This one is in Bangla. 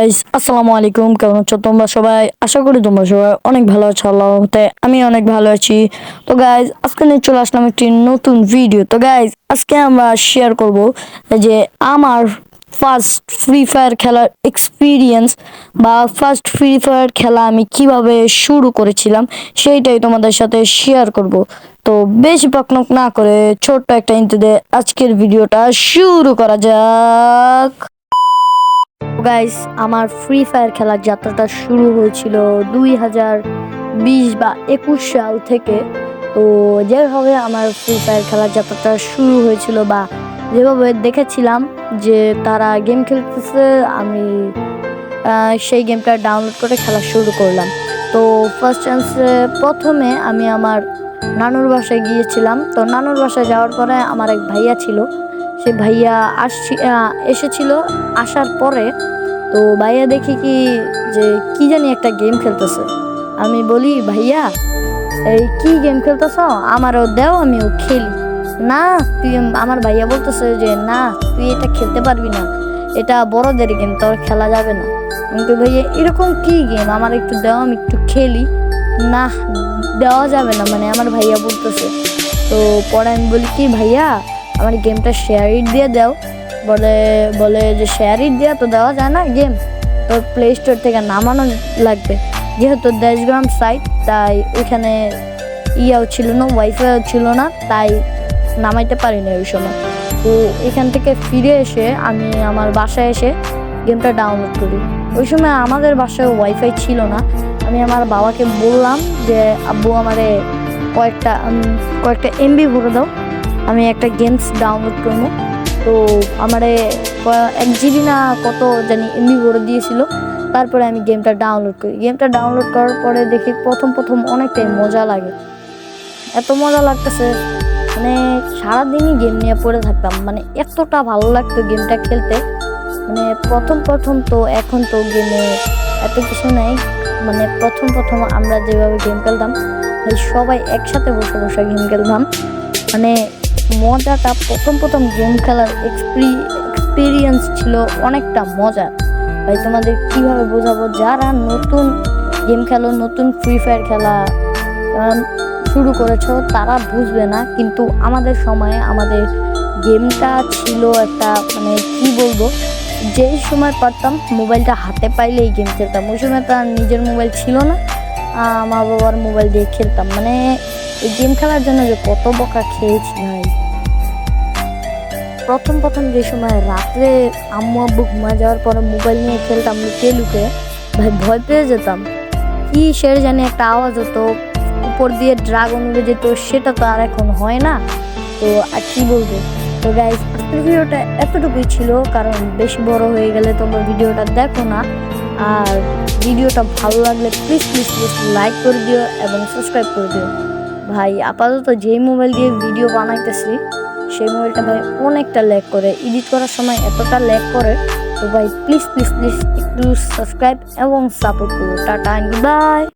আসসালামু আলাইকুম, কেমন আছো তোমরা সবাই? আশা করি তোমরা সবাই অনেক ভালো আছো। আল্লাহর রহমতে আমি অনেক ভালো আছি। তো গাইজ, আজকে নিয়ে চলে আসলাম একটি নতুন ভিডিও। তো গাইজ, আজকে আমরা শেয়ার করব যে আমার ফার্স্ট ফ্রি ফায়ার খেলার এক্সপিরিয়েন্স বা ফার্স্ট ফ্রি ফায়ার খেলা আমি কিভাবে শুরু করেছিলাম সেইটাই তোমাদের সাথে শেয়ার করব। তো বেশি বকনক না করে ছোট্ট একটা ইন্ট্রো দিয়ে আজকের ভিডিওটা শুরু করা যাক। গাইস, আমার ফ্রি ফায়ার খেলার যাত্রাটা শুরু হয়েছিল 2020 বা 21 সাল থেকে। তো যেভাবে আমার ফ্রি ফায়ার খেলার যাত্রাটা শুরু হয়েছিল বা যেভাবে দেখেছিলাম যে তারা গেম খেলতেছে, আমি সেই গেমটা ডাউনলোড করে খেলা শুরু করলাম। তো ফার্স্ট চান্সে প্রথমে আমি আমার নানুর বাসায় গিয়েছিলাম। তো নানুর বাসায় যাওয়ার পরে আমার এক ভাইয়া ছিল, সে ভাইয়া এসেছিল। আসার পরে তো ভাইয়া দেখি কি জানি একটা গেম খেলতেছে। আমি বলি, ভাইয়া এই কি গেম খেলতেছ, আমারও দেও আমিও খেলি। না তুই, আমার ভাইয়া বলতেছে যে না তুই এটা খেলতে পারবি না, এটা বড়দের গেম, তোর খেলা যাবে না। আমি তো, ভাইয়া এরকম কি গেম, আমার একটু দেও আমি একটু খেলি। না দেওয়া যাবে না, মানে আমার ভাইয়া বলতেছে। তো পরে আমি বলি কি, ভাইয়া আমার গেমটা শেয়ার ইট দিয়ে দাও। বলে বলে যে শেয়ার ইট দেওয়া তো দেওয়া যায় না, গেম তো প্লে স্টোর থেকে নামানো লাগবে। যেহেতু দেশগ্রাম সাইট, তাই ওইখানে ইয়াও ছিল না, ওয়াইফাইও ছিল না, তাই নামাইতে পারিনি ওই সময়। তো এখান থেকে ফিরে এসে আমি আমার বাসায় এসে গেমটা ডাউনলোড করি। ওই সময় আমাদের বাসায় ওয়াইফাই ছিল না। আমি আমার বাবাকে বললাম যে আব্বু আমারে কয়েকটা এমবি ভরে দাও, আমি একটা গেমস ডাউনলোড করবো। তো আমারে 1 GB না কত জানি এমবি ভরে দিয়েছিল। তারপরে আমি গেমটা ডাউনলোড করি। গেমটা ডাউনলোড করার পরে দেখি প্রথম অনেকটাই মজা লাগে। এত মজা লাগতেছে, মানে সারাদিনই গেম নিয়ে পড়ে থাকতাম, মানে এতটা ভালো লাগতো গেমটা খেলতে। মানে প্রথম তো, এখন তো গেমে এত কিছু নেই। মানে প্রথম আমরা যেভাবে গেম খেলতাম, সবাই একসাথে বসে বসে গেম খেলতাম। মানে মজাটা প্রথম গেম খেলার এক্সপিরিয়েন্স ছিল অনেকটা মজা। ভাই তোমাদের কিভাবে বোঝাবো, যারা নতুন গেম খেলো, নতুন ফ্রি ফায়ার খেলা শুরু করেছো তারা বুঝবে না, কিন্তু আমাদের সময়ে আমাদের গেমটা ছিল একটা, মানে কি বলবো, যেই সময় পারতাম মোবাইলটা হাতে পাইলেই গেম খেলতাম। ওই সময় তার নিজের মোবাইল ছিল না, মা বাবার মোবাইল দিয়ে খেলতাম। মানে এই গেম খেলার জন্য যে কত বকা খেয়েছি ভাই। প্রথম যে সময় রাত্রে আম্মু আব্বু ঘুমায় যাওয়ার পরে মোবাইল নিয়ে খেলতাম লুকিয়ে, ভাই ভয় পেয়ে যেতাম। কি সেটা জানি একটা আওয়াজ হতো, উপর দিয়ে ড্রাগন উড়ে যেত, সেটা তো আর এখন হয় না। তো আর কি বলবো। তো গাইস, আজকের ভিডিওটা এতটুকুই ছিল, কারণ বেশি বড় হয়ে গেলে তোমরা ভিডিওটা দেখো না। আর ভিডিওটা ভালো লাগলে প্লিজ লাইক করে দিও এবং সাবস্ক্রাইব করে দিও। ভাই আপাতত যেই মোবাইল দিয়ে ভিডিও বানাইতেছি সেই মোবাইলটা ভাই অনেকটা ল্যাগ করে, এডিট করার সময় এতটা ল্যাগ করে। তো ভাই প্লিজ একটু সাবস্ক্রাইব এবং সাপোর্ট করো। Tata, by.